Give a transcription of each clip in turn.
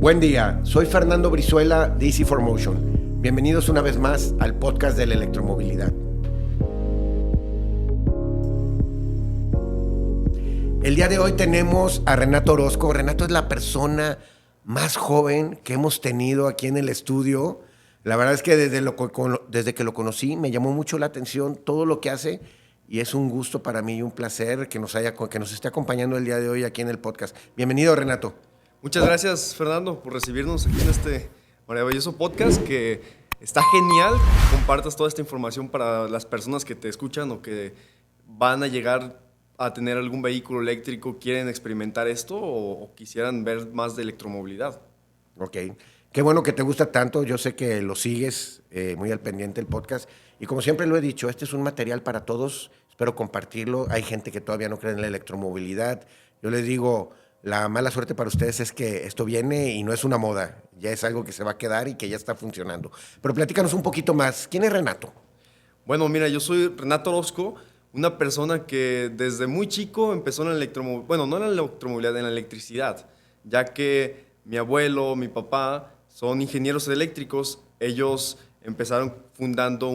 Buen día, soy Fernando Brizuela de Easy4Motion. Bienvenidos una vez más al podcast de la electromovilidad. El día de hoy tenemos a Renato Orozco. Renato es la persona más joven que hemos tenido aquí en el estudio. La verdad es que desde que lo conocí me llamó mucho la atención todo lo que hace y es un gusto para mí y un placer que nos esté acompañando el día de hoy aquí en el podcast. Bienvenido, Renato. Muchas gracias, Fernando, por recibirnos aquí en este maravilloso podcast que está genial. Compartas toda esta información para las personas que te escuchan o que van a llegar a tener algún vehículo eléctrico, quieren experimentar esto o quisieran ver más de electromovilidad. Ok. Qué bueno que te gusta tanto. Yo sé que lo sigues muy al pendiente del podcast. Y como siempre lo he dicho, este es un material para todos. Espero compartirlo. Hay gente que todavía no cree en la electromovilidad. Yo les digo, la mala suerte para ustedes es que esto viene y no es una moda. Ya es algo que se va a quedar y que ya está funcionando. Pero platícanos un poquito más. ¿Quién es Renato? Bueno, mira, yo soy Renato Orozco, una persona que desde muy chico empezó en la electromovilidad. Bueno, no en la electromovilidad, en la electricidad. Ya que mi abuelo, mi papá son ingenieros eléctricos. Ellos empezaron fundando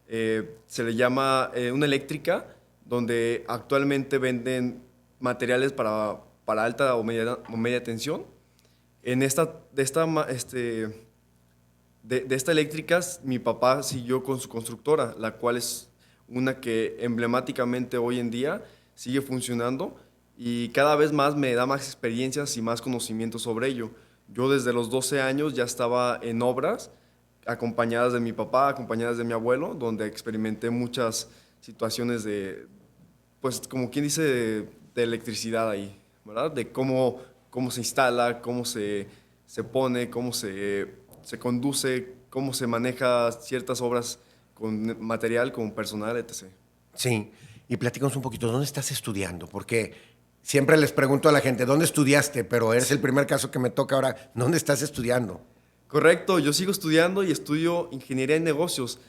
se le llama una eléctrica, donde actualmente venden materiales para alta o media tensión. De esta eléctrica, mi papá siguió con su constructora, la cual es una que emblemáticamente hoy en día sigue funcionando y cada vez más me da más experiencias y más conocimientos sobre ello. Yo desde los 12 años ya estaba en obras, acompañadas de mi papá, acompañadas de mi abuelo, donde experimenté muchas situaciones pues como quien dice, de electricidad ahí, ¿verdad? De cómo se instala, cómo se pone, cómo se conduce, cómo se maneja ciertas obras con material, con personal, etc. Sí. Y platícanos un poquito, ¿dónde estás estudiando? Porque siempre les pregunto a la gente, ¿dónde estudiaste? Pero eres el primer caso que me toca ahora. ¿Dónde estás estudiando? Correcto, yo sigo estudiando y estudio ingeniería en negocios.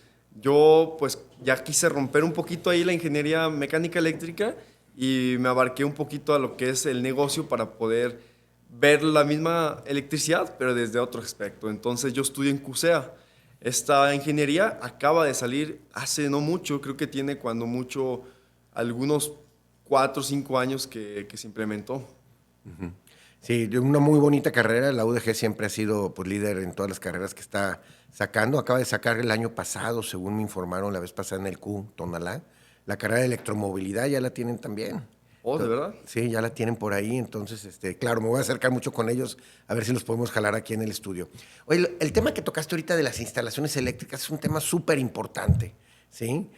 Yo pues ya quise romper un poquito ahí la ingeniería mecánica eléctrica y me abarqué un poquito a lo que es el negocio para poder ver la misma electricidad, pero desde otro aspecto. Entonces yo estudio en CUSEA. Esta ingeniería acaba de salir hace no mucho, creo que tiene cuando mucho algunos 4 o 5 años que se implementó. Uh-huh. Sí, una muy bonita carrera. La UDG siempre ha sido pues, líder en todas las carreras que está sacando. Acaba de sacar el año pasado, según me informaron la vez pasada en el Q, Tonalá, la carrera de electromovilidad ya la tienen también. Oh, ¿de verdad? Sí, ya la tienen por ahí. Entonces, claro, me voy a acercar mucho con ellos a ver si los podemos jalar aquí en el estudio. Oye, el tema que tocaste ahorita de las instalaciones eléctricas es un tema súper importante, ¿sí?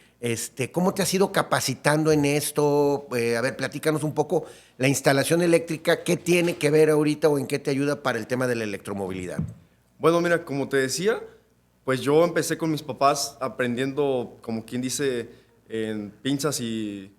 ¿Cómo te has ido capacitando en esto? A ver, platícanos un poco la instalación eléctrica, ¿qué tiene que ver ahorita o en qué te ayuda para el tema de la electromovilidad? Bueno, mira, como te decía, pues yo empecé con mis papás aprendiendo, como quien dice, en pinzas y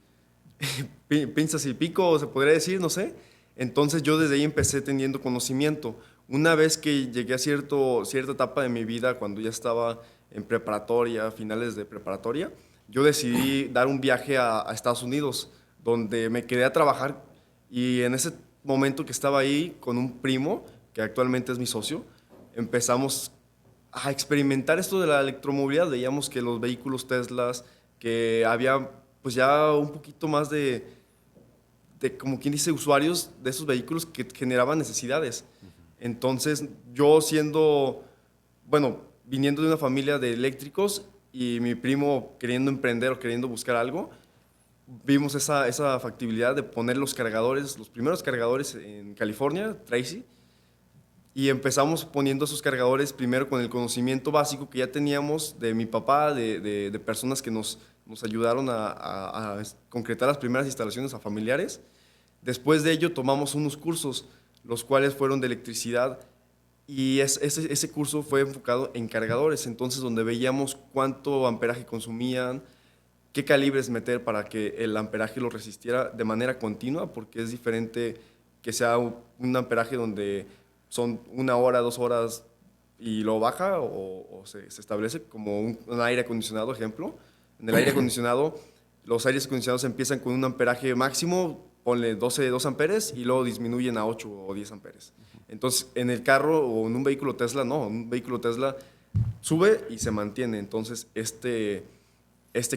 pico, se podría decir, no sé. Entonces yo desde ahí empecé teniendo conocimiento. Una vez que llegué a cierta etapa de mi vida, cuando ya estaba en preparatoria, finales de preparatoria, yo decidí dar un viaje a Estados Unidos, donde me quedé a trabajar y en ese momento que estaba ahí con un primo, que actualmente es mi socio, empezamos a experimentar esto de la electromovilidad. Veíamos que los vehículos Teslas, que había pues ya un poquito más de como quien dice, usuarios de esos vehículos que generaban necesidades. Entonces, yo viniendo de una familia de eléctricos y mi primo queriendo emprender o queriendo buscar algo, vimos esa factibilidad de poner los primeros cargadores en California, Tracy, y empezamos poniendo esos cargadores primero con el conocimiento básico que ya teníamos de mi papá, de personas que nos ayudaron a concretar las primeras instalaciones a familiares. Después de ello tomamos unos cursos, los cuales fueron de electricidad, y ese curso fue enfocado en cargadores, entonces donde veíamos cuánto amperaje consumían, qué calibres meter para que el amperaje lo resistiera de manera continua, porque es diferente que sea un amperaje donde son 1 hora, 2 horas y lo baja o se establece como un aire acondicionado, ejemplo. En el aire acondicionado, los aires acondicionados empiezan con un amperaje máximo, ponle 2 amperes y luego disminuyen a 8 o 10 amperes. Entonces, en el carro o en un vehículo Tesla, no, un vehículo Tesla sube y se mantiene. Entonces, este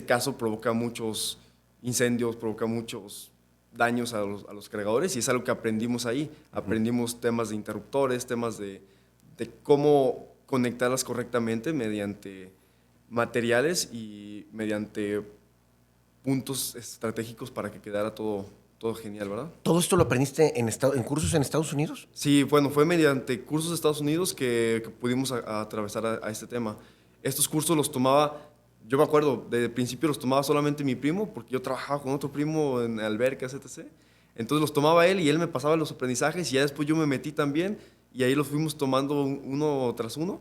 caso provoca muchos incendios, provoca muchos daños a los cargadores y es algo que aprendimos ahí. Aprendimos temas de interruptores, temas de cómo conectarlas correctamente mediante materiales y mediante puntos estratégicos para que quedara todo genial, ¿verdad? ¿Todo esto lo aprendiste en cursos en Estados Unidos? Sí, bueno, fue mediante cursos de Estados Unidos que pudimos atravesar a este tema. Estos cursos los tomaba, yo me acuerdo, de principio los tomaba solamente mi primo, porque yo trabajaba con otro primo en albercas, etc. Entonces los tomaba él y él me pasaba los aprendizajes y ya después yo me metí también y ahí los fuimos tomando uno tras uno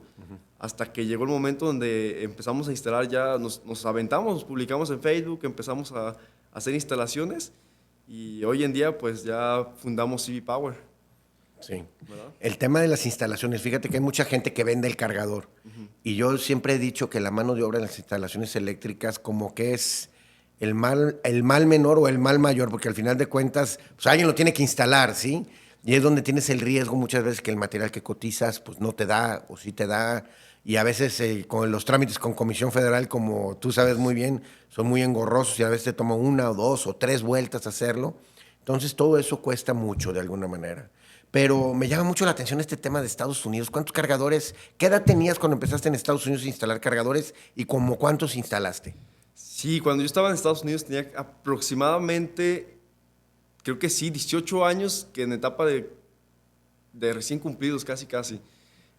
hasta que llegó el momento donde empezamos a instalar ya, nos aventamos, nos publicamos en Facebook, empezamos a hacer instalaciones y hoy en día pues ya fundamos CB Power. Sí. ¿Verdad? El tema de las instalaciones, fíjate que hay mucha gente que vende el cargador. Y yo siempre he dicho que la mano de obra en las instalaciones eléctricas como que es el mal menor o el mal mayor, porque al final de cuentas, pues alguien lo tiene que instalar, ¿sí? Y es donde tienes el riesgo muchas veces que el material que cotizas pues no te da o sí te da. Y a veces con los trámites con Comisión Federal, como tú sabes muy bien, son muy engorrosos y a veces te toma 1 o 2 o 3 vueltas hacerlo. Entonces todo eso cuesta mucho de alguna manera. Pero me llama mucho la atención este tema de Estados Unidos. ¿Cuántos cargadores, qué edad tenías cuando empezaste en Estados Unidos a instalar cargadores y como cuántos instalaste? Sí, cuando yo estaba en Estados Unidos tenía aproximadamente, creo que sí, 18 años, que en etapa de recién cumplidos, casi, casi.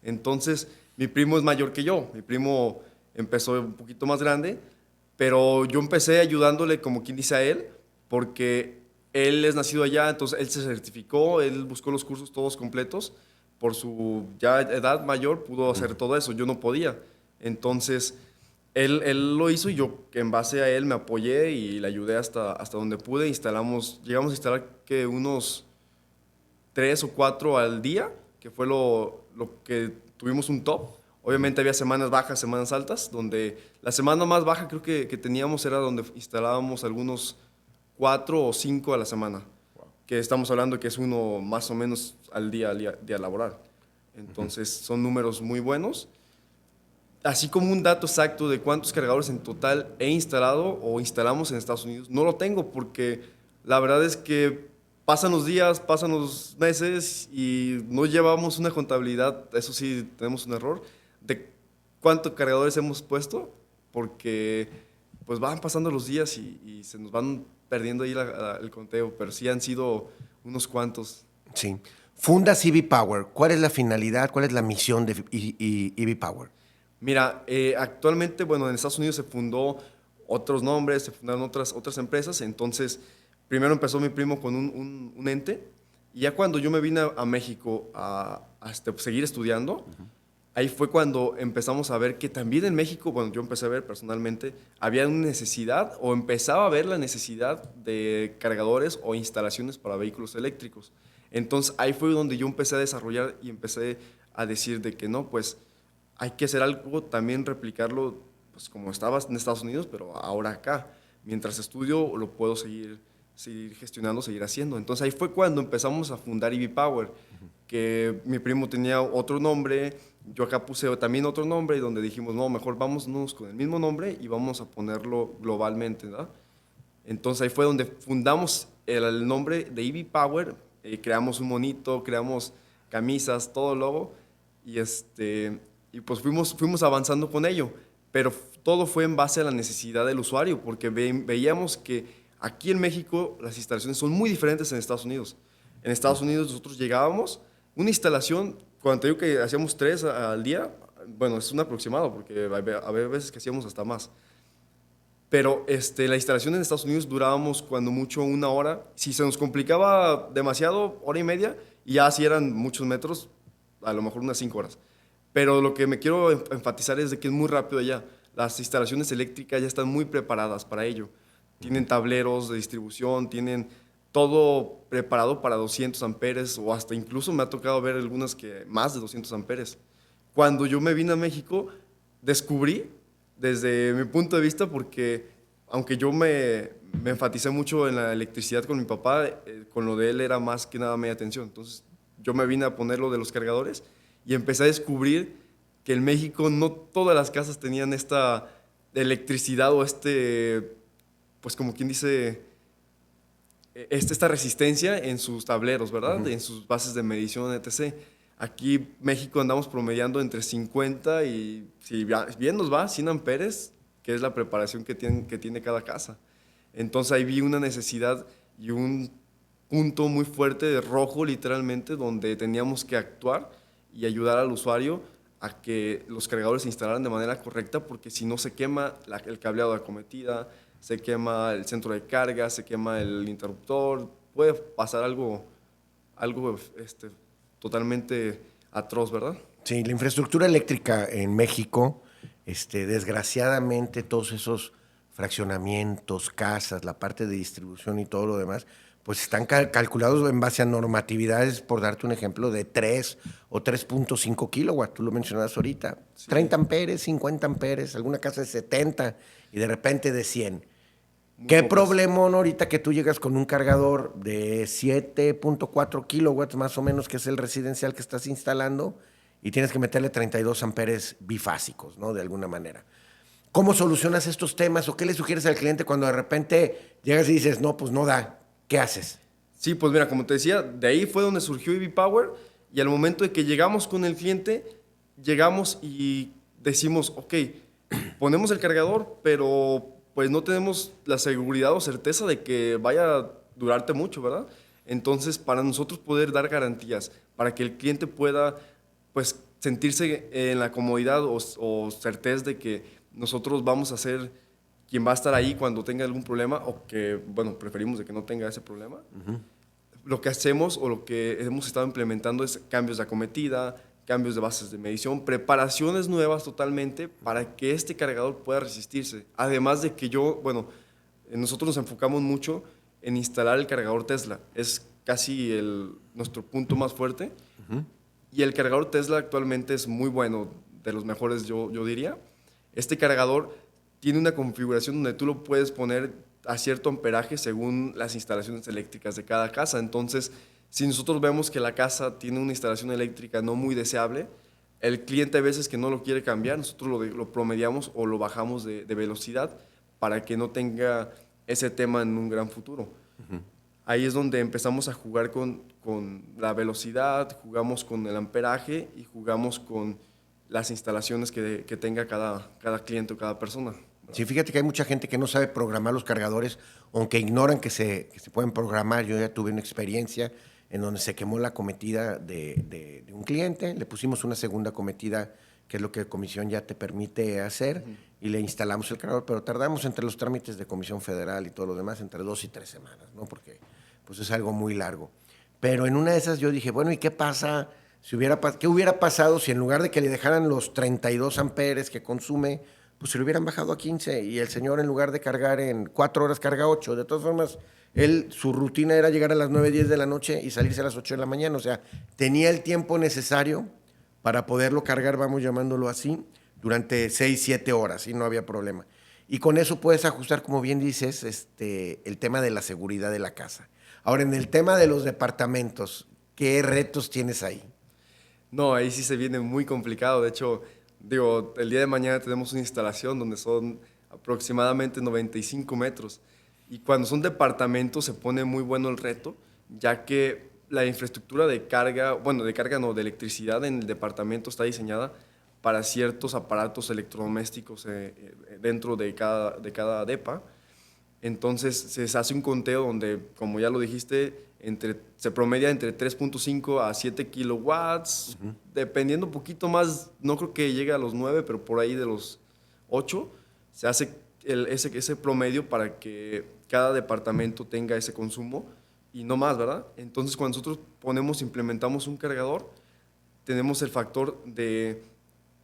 Entonces, mi primo es mayor que yo. Mi primo empezó un poquito más grande, pero yo empecé ayudándole, como quien dice, a él, porque él es nacido allá, entonces él se certificó, él buscó los cursos todos completos. Por su ya edad mayor pudo hacer todo eso, yo no podía. Entonces, él lo hizo y yo, en base a él, me apoyé y le ayudé hasta donde pude. Llegamos a instalar que unos 3 o 4 al día, que fue lo que tuvimos un top. Obviamente había semanas bajas, semanas altas, donde la semana más baja creo que teníamos era donde instalábamos algunos 4 o 5 a la semana, que estamos hablando que es uno más o menos al día laboral. Entonces son números muy buenos. Así como un dato exacto de cuántos cargadores en total he instalado o instalamos en Estados Unidos, no lo tengo porque la verdad es que pasan los días, pasan los meses y no llevamos una contabilidad, eso sí tenemos un error, de cuántos cargadores hemos puesto porque pues van pasando los días y se nos van perdiendo ahí el conteo, pero sí han sido unos cuantos. Sí. Funda CB Power. ¿Cuál es la finalidad, cuál es la misión de EV Power? Mira, actualmente, bueno, en Estados Unidos se fundó otros nombres, se fundaron otras empresas, entonces primero empezó mi primo con un ente y ya cuando yo me vine a México a seguir estudiando, ahí fue cuando empezamos a ver que también en México, bueno, yo empecé a ver personalmente, había una necesidad o empezaba a ver la necesidad de cargadores o instalaciones para vehículos eléctricos. Entonces ahí fue donde yo empecé a desarrollar y empecé a decir de que no, pues hay que hacer algo, también replicarlo, pues como estabas en Estados Unidos, pero ahora acá. Mientras estudio lo puedo seguir gestionando, seguir haciendo. Entonces ahí fue cuando empezamos a fundar EV Power, que mi primo tenía otro nombre, yo acá puse también otro nombre, y donde dijimos, no, mejor vámonos con el mismo nombre y vamos a ponerlo globalmente, ¿no? Entonces ahí fue donde fundamos el nombre de EV Power, creamos un monito, creamos camisas, todo el logo, y pues fuimos avanzando con ello, pero todo fue en base a la necesidad del usuario, porque veíamos que aquí en México las instalaciones son muy diferentes en Estados Unidos. En Estados Unidos nosotros llegábamos, una instalación, cuando te digo que hacíamos 3 al día, bueno, es un aproximado, porque había veces que hacíamos hasta más. Pero la instalación en Estados Unidos durábamos cuando mucho 1 hora. Si se nos complicaba demasiado, 1 hora y media, y ya si eran muchos metros, a lo mejor unas 5 horas. Pero lo que me quiero enfatizar es de que es muy rápido allá. Las instalaciones eléctricas ya están muy preparadas para ello. Tienen tableros de distribución, tienen todo preparado para 200 amperes o hasta incluso me ha tocado ver algunas que más de 200 amperes. Cuando yo me vine a México, descubrí desde mi punto de vista, porque aunque yo me enfaticé mucho en la electricidad con mi papá, con lo de él era más que nada media tensión. Entonces yo me vine a poner lo de los cargadores y empecé a descubrir que en México no todas las casas tenían esta electricidad o pues como quien dice, esta resistencia en sus tableros, ¿verdad? En sus bases de medición, etc. Aquí México andamos promediando entre 50 y, si bien nos va, 100 amperes, que es la preparación que tiene cada casa. Entonces ahí vi una necesidad y un punto muy fuerte de rojo, literalmente, donde teníamos que actuar y ayudar al usuario a que los cargadores se instalaran de manera correcta, porque si no se quema el cableado de acometida, se quema el centro de carga, se quema el interruptor, puede pasar algo totalmente atroz, ¿verdad? Sí, la infraestructura eléctrica en México, desgraciadamente todos esos fraccionamientos, casas, la parte de distribución y todo lo demás, pues están calculados en base a normatividades, por darte un ejemplo, de 3 o 3.5 kilowatts, tú lo mencionabas ahorita, Sí. 30 amperes, 50 amperes, alguna casa de 70 y de repente de 100. Muy ¿Qué pocas. problemón ahorita que tú llegas con un cargador de 7.4 kilowatts más o menos, que es el residencial que estás instalando, y tienes que meterle 32 amperes bifásicos, ¿no? De alguna manera. ¿Cómo solucionas estos temas o qué le sugieres al cliente cuando de repente llegas y dices, no, pues no da? ¿Qué haces? Sí, pues mira, como te decía, de ahí fue donde surgió EV Power y al momento de que llegamos con el cliente, llegamos y decimos, ok, ponemos el cargador, pero pues no tenemos la seguridad o certeza de que vaya a durarte mucho, ¿verdad? Entonces, para nosotros poder dar garantías, para que el cliente pueda pues sentirse en la comodidad o certeza de que nosotros vamos a ser quien va a estar ahí cuando tenga algún problema o que, bueno, preferimos de que no tenga ese problema. Lo que hacemos o lo que hemos estado implementando es cambios de acometida, cambios de bases de medición, preparaciones nuevas totalmente para que este cargador pueda resistirse. Además de que nosotros nos enfocamos mucho en instalar el cargador Tesla. Es casi nuestro punto más fuerte. Y el cargador Tesla actualmente es muy bueno, de los mejores yo diría. Este cargador tiene una configuración donde tú lo puedes poner a cierto amperaje según las instalaciones eléctricas de cada casa. Entonces, si nosotros vemos que la casa tiene una instalación eléctrica no muy deseable, el cliente a veces que no lo quiere cambiar, nosotros lo promediamos o lo bajamos de velocidad para que no tenga ese tema en un gran futuro. Ahí es donde empezamos a jugar con la velocidad, jugamos con el amperaje y jugamos con las instalaciones que tenga cada cliente o cada persona. Sí, fíjate que hay mucha gente que no sabe programar los cargadores, aunque ignoran que se pueden programar. Yo ya tuve una experiencia en donde se quemó la cometida de un cliente, le pusimos una segunda cometida, que es lo que comisión ya te permite hacer, y le instalamos el cargador, pero tardamos entre los trámites de comisión federal y todo lo demás, entre 2 y 3 semanas, ¿no? Porque pues es algo muy largo. Pero en una de esas yo dije, bueno, ¿y qué pasa? ¿Qué hubiera pasado si en lugar de que le dejaran los 32 amperes que consume, pues se lo hubieran bajado a 15 y el señor en lugar de cargar en 4 horas carga 8? De todas formas, su rutina era llegar a las 9, 10 de la noche y salirse a las 8 de la mañana. O sea, tenía el tiempo necesario para poderlo cargar, vamos llamándolo así, durante 6, 7 horas y no había problema. Y con eso puedes ajustar, como bien dices, el tema de la seguridad de la casa. Ahora, en el tema de los departamentos, ¿qué retos tienes ahí? No, ahí sí se viene muy complicado. De hecho, digo, el día de mañana tenemos una instalación donde son aproximadamente 95 metros. Y cuando son departamentos se pone muy bueno el reto, ya que la infraestructura de carga, bueno, de carga no, de electricidad en el departamento está diseñada para ciertos aparatos electrodomésticos dentro de cada depa. Entonces se hace un conteo donde, como ya lo dijiste, se promedia entre 3.5 a 7 kilowatts, dependiendo un poquito más, no creo que llegue a los 9, pero por ahí de los 8, se hace ese promedio para que cada departamento tenga ese consumo y no más, ¿verdad? Entonces, cuando nosotros implementamos un cargador, tenemos el factor de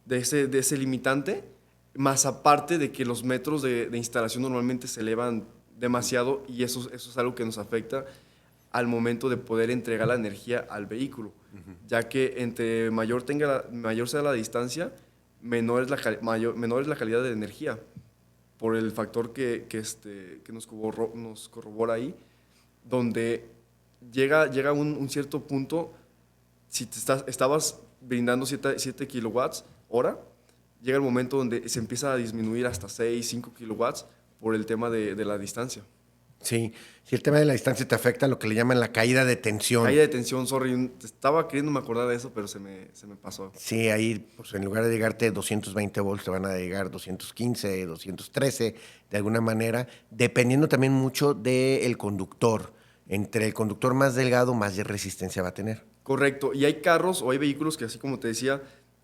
ese limitante, más aparte de que los metros de instalación normalmente se elevan demasiado y eso es algo que nos afecta al momento de poder entregar la energía al vehículo, ya que entre mayor sea la distancia, menor es la calidad de energía, por el factor que nos corrobora ahí, donde llega un cierto punto si estabas brindando 7 kilowatts hora, llega el momento donde se empieza a disminuir hasta 6, 5 kilowatts por el tema de la distancia. Sí, si el tema de la distancia te afecta, lo que le llaman la caída de tensión. Caída de tensión, sorry, estaba queriendo me acordar de eso, pero se me pasó. Sí, ahí pues, en lugar de llegarte 220 volts, te van a llegar 215, 213, de alguna manera, dependiendo también mucho del conductor. Entre el conductor más delgado, más de resistencia va a tener. Correcto, y hay carros o hay vehículos que así como te decía,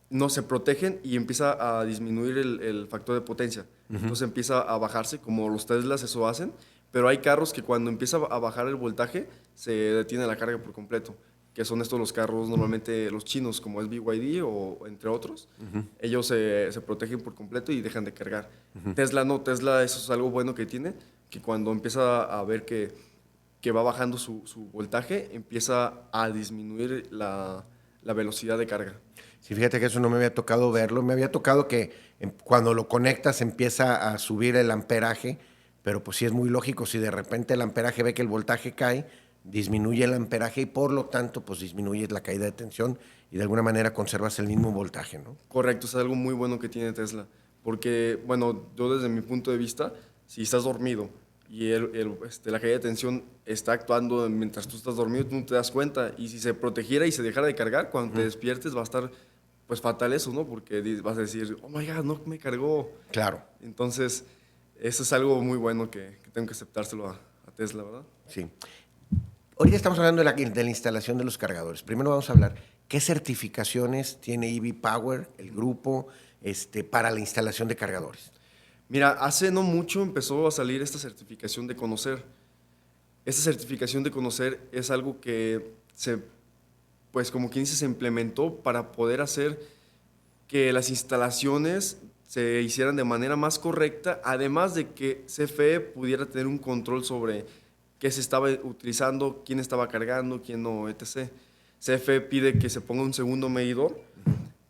no se protegen y empieza a disminuir el factor de potencia. Entonces empieza a bajarse, como los Teslas eso hacen, pero hay carros que cuando empieza a bajar el voltaje, se detiene la carga por completo, que son estos los carros normalmente los chinos, como es BYD o entre otros. Ellos se protegen por completo y dejan de cargar. Tesla no, Tesla eso es algo bueno que tiene, que cuando empieza a ver que va bajando su voltaje, empieza a disminuir la velocidad de carga. Sí, fíjate que eso no me había tocado verlo. Me había tocado que cuando lo conectas empieza a subir el amperaje, pero pues sí es muy lógico. Si de repente el amperaje ve que el voltaje cae, disminuye el amperaje y por lo tanto pues disminuye la caída de tensión y de alguna manera conservas el mismo voltaje, ¿no? Correcto, es algo muy bueno que tiene Tesla. Porque, bueno, yo desde mi punto de vista, si estás dormido y la caída de tensión está actuando mientras tú estás dormido, tú no te das cuenta. Y si se protegiera y se dejara de cargar, cuando te despiertes va a estar pues fatal eso, ¿no? Porque vas a decir, oh my God, no me cargó. Claro. Entonces, eso es algo muy bueno que tengo que aceptárselo a Tesla, ¿verdad? Sí. Ahorita estamos hablando de la instalación de los cargadores. Primero vamos a hablar qué certificaciones tiene EV Power, el grupo, para la instalación de cargadores. Mira, hace no mucho empezó a salir esta certificación de conocer. Esta certificación de conocer es algo que pues como quien dice, se implementó para poder hacer que las instalaciones se hicieran de manera más correcta, además de que CFE pudiera tener un control sobre qué se estaba utilizando, quién estaba cargando, quién no, etc. CFE pide que se ponga un segundo medidor,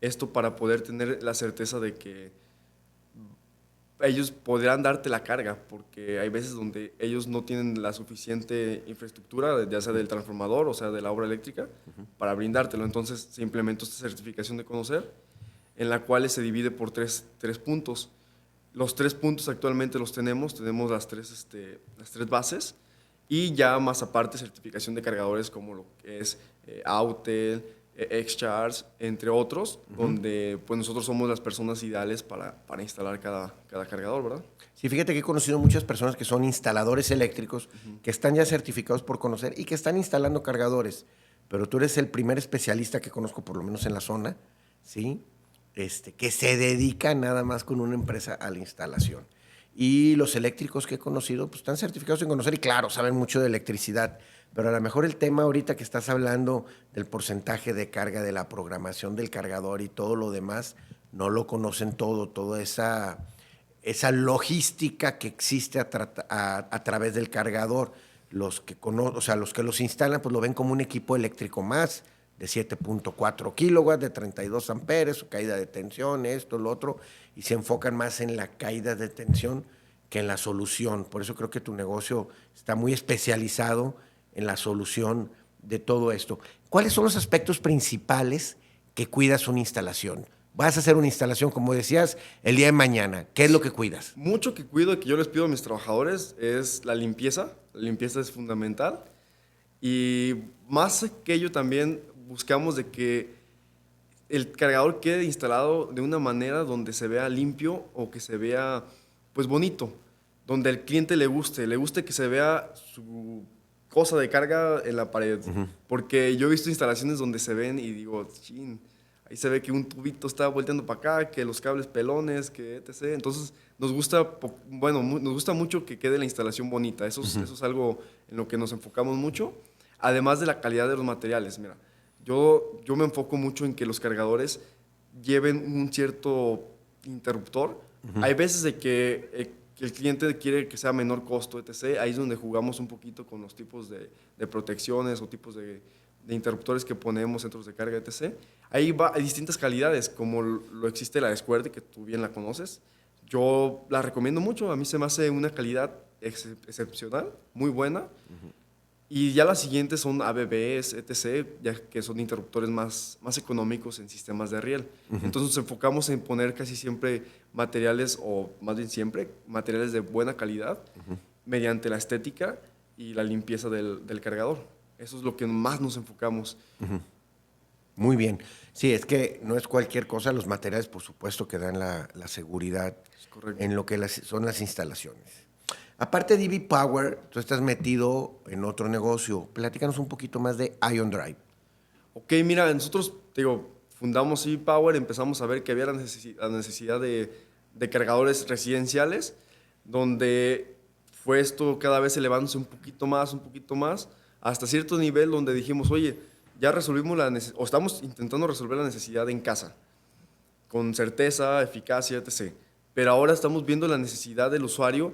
esto para poder tener la certeza de que ellos podrán darte la carga, porque hay veces donde ellos no tienen la suficiente infraestructura, ya sea del transformador o sea de la obra eléctrica, para brindártelo. Entonces se implementó esta certificación de conocer, en la cual se divide por tres puntos. Los 3 puntos actualmente los tenemos las tres bases, y ya más aparte certificación de cargadores como lo que es Autel, X-Charge, entre otros, donde pues nosotros somos las personas ideales para instalar cada cargador, ¿verdad? Sí, fíjate que he conocido muchas personas que son instaladores eléctricos, que están ya certificados por conocer y que están instalando cargadores, pero tú eres el primer especialista que conozco, por lo menos en la zona, ¿sí? Que se dedica nada más con una empresa a la instalación. Y los eléctricos que he conocido pues, están certificados en conocer y claro, saben mucho de electricidad, pero a lo mejor el tema ahorita que estás hablando del porcentaje de carga, de la programación del cargador y todo lo demás, no lo conocen todo, toda esa logística que existe a través del cargador. Los que los que los instalan pues lo ven como un equipo eléctrico más de 7.4 kilowatts, de 32 amperes, su caída de tensión, esto, lo otro, y se enfocan más en la caída de tensión que en la solución. Por eso creo que tu negocio está muy especializado en la solución de todo esto. ¿Cuáles son los aspectos principales que cuidas una instalación? Vas a hacer una instalación, como decías, el día de mañana. ¿Qué es lo que cuidas? Mucho que cuido y que yo les pido a mis trabajadores es la limpieza. La limpieza es fundamental. Y más que ello también buscamos de que el cargador quede instalado de una manera donde se vea limpio o que se vea pues bonito, donde al cliente le guste que se vea su cosa de carga en la pared. Porque yo he visto instalaciones donde se ven y digo, chin, ahí se ve que un tubito está volteando para acá, que los cables pelones, que etc. Entonces nos gusta mucho que quede la instalación bonita. Eso es algo en lo que nos enfocamos mucho. Además de la calidad de los materiales, mira, yo me enfoco mucho en que los cargadores lleven un cierto interruptor. Hay veces de que el cliente quiere que sea menor costo, etc. Ahí es donde jugamos un poquito con los tipos de protecciones o tipos de interruptores que ponemos, centros de carga, etc. Hay distintas calidades, como lo existe la Square, que tú bien la conoces. Yo la recomiendo mucho, a mí se me hace una calidad excepcional, muy buena. Y ya las siguientes son ABBs, etc., ya que son interruptores más económicos en sistemas de riel. Entonces nos enfocamos en poner casi siempre materiales, o más bien siempre, materiales de buena calidad, mediante la estética y la limpieza del cargador. Eso es lo que más nos enfocamos. Muy bien. Sí, es que no es cualquier cosa. Los materiales, por supuesto, que dan la seguridad Es correcto. en lo que son las instalaciones. Aparte de EV Power, tú estás metido en otro negocio. Platícanos un poquito más de Ion Drive. Ok, mira, nosotros, te digo, fundamos ePower, empezamos a ver que había la necesidad de cargadores residenciales, donde fue esto cada vez elevándose un poquito más, hasta cierto nivel donde dijimos, oye, ya resolvimos o estamos intentando resolver la necesidad en casa, con certeza, eficacia, etc. Pero ahora estamos viendo la necesidad del usuario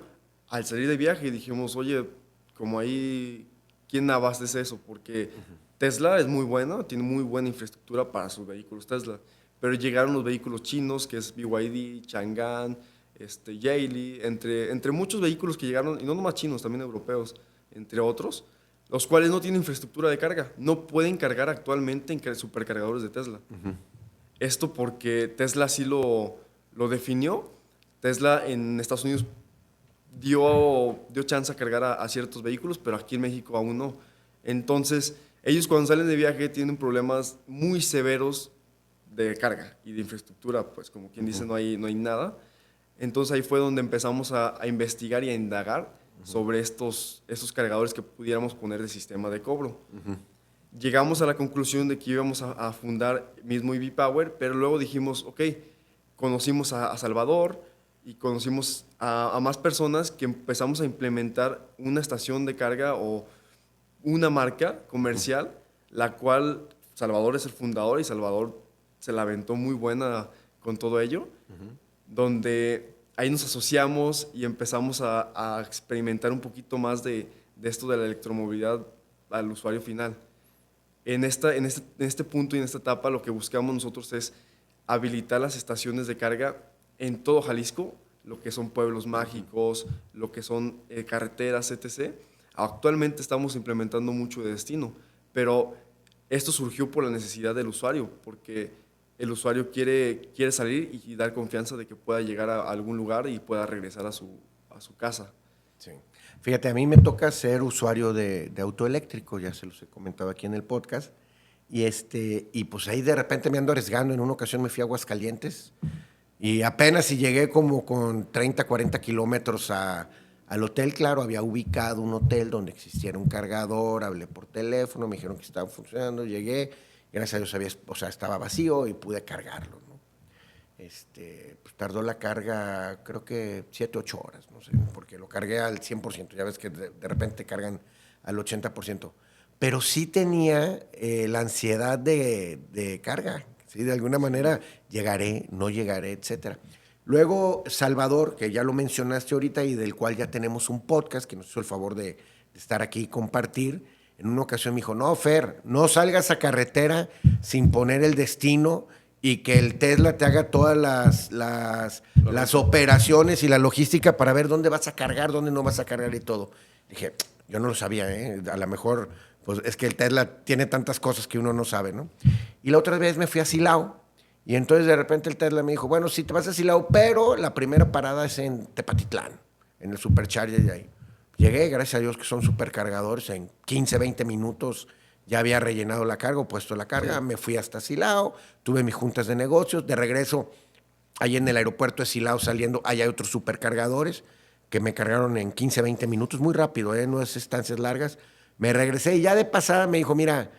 al salir de viaje y dijimos, oye, como ahí, ¿quién abastece eso? Porque Tesla es muy buena, tiene muy buena infraestructura para sus vehículos Tesla, pero llegaron los vehículos chinos, que es BYD, Chang'an, Geely, entre muchos vehículos que llegaron, y no nomás chinos, también europeos, entre otros, los cuales no tienen infraestructura de carga, no pueden cargar actualmente en supercargadores de Tesla. Esto porque Tesla sí lo definió. Tesla en Estados Unidos dio chance a cargar a ciertos vehículos, pero aquí en México aún no. Entonces, ellos cuando salen de viaje tienen problemas muy severos de carga y de infraestructura, pues como quien dice, no hay nada. Entonces ahí fue donde empezamos a investigar y a indagar sobre estos cargadores que pudiéramos poner de sistema de cobro. Llegamos a la conclusión de que íbamos a fundar mismo EV Power, pero luego dijimos, ok, conocimos a Salvador y conocimos a más personas que empezamos a implementar una estación de carga o una marca comercial, la cual Salvador es el fundador y Salvador se la aventó muy buena con todo ello, donde ahí nos asociamos y empezamos a experimentar un poquito más de esto de la electromovilidad al usuario final. En este punto y en esta etapa lo que buscamos nosotros es habilitar las estaciones de carga en todo Jalisco, lo que son pueblos mágicos, lo que son carreteras, etc. Actualmente estamos implementando mucho de destino, pero esto surgió por la necesidad del usuario, porque el usuario quiere salir y dar confianza de que pueda llegar a algún lugar y pueda regresar a su casa. Sí. Fíjate, a mí me toca ser usuario de auto eléctrico, ya se los he comentado aquí en el podcast, y pues ahí de repente me ando arriesgando. En una ocasión me fui a Aguascalientes y apenas si llegué como con 30, 40 kilómetros al hotel. Claro, había ubicado un hotel donde existiera un cargador, hablé por teléfono, me dijeron que estaba funcionando, llegué, gracias a Dios estaba vacío y pude cargarlo, ¿no? Pues tardó la carga, creo que 7, 8 horas, no sé, porque lo cargué al 100%, ya ves que de repente cargan al 80%. Pero sí tenía la ansiedad de carga, ¿sí? De alguna manera, llegaré, no llegaré, etcétera. Luego, Salvador, que ya lo mencionaste ahorita y del cual ya tenemos un podcast, que nos hizo el favor de estar aquí y compartir. En una ocasión me dijo, no, Fer, no salgas a carretera sin poner el destino y que el Tesla te haga todas las operaciones y la logística para ver dónde vas a cargar, dónde no vas a cargar y todo. Dije, yo no lo sabía, ¿eh? A lo mejor, pues es que el Tesla tiene tantas cosas que uno no sabe, ¿no? Y la otra vez me fui a Silao y entonces de repente el Tesla me dijo, bueno, sí te vas a Silao, pero la primera parada es en Tepatitlán, en el Supercharger de ahí. Llegué, gracias a Dios que son supercargadores, en 15, 20 minutos ya había rellenado la carga, puesto la carga, me fui hasta Silao, tuve mis juntas de negocios, de regreso, ahí en el aeropuerto de Silao saliendo, ahí hay otros supercargadores que me cargaron en 15, 20 minutos, muy rápido, no es estancias largas. Me regresé y ya de pasada me dijo, mira,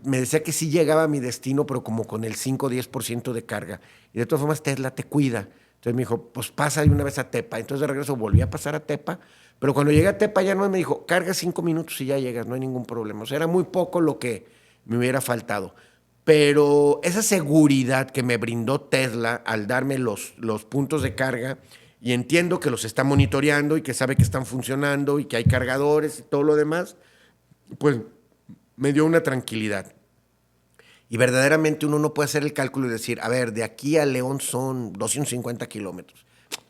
me decía que sí llegaba a mi destino, pero como con el 5 o 10% de carga. Y de todas formas Tesla te cuida. Entonces me dijo, pues pasa de una vez a Tepa. Entonces de regreso volví a pasar a Tepa, pero cuando llegué a Tepa ya no, me dijo, carga 5 minutos y ya llegas, no hay ningún problema. O sea, era muy poco lo que me hubiera faltado. Pero esa seguridad que me brindó Tesla al darme los puntos de carga, y entiendo que los está monitoreando y que sabe que están funcionando y que hay cargadores y todo lo demás, pues me dio una tranquilidad. Y verdaderamente uno no puede hacer el cálculo y decir, a ver, de aquí a León son 250 kilómetros.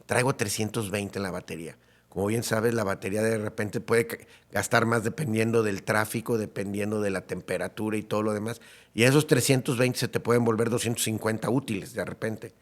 Traigo 320 en la batería. como bien sabes, la batería de repente puede gastar más dependiendo del tráfico, dependiendo de la temperatura y todo lo demás. Y esos 320 se te pueden volver 250 útiles de repente.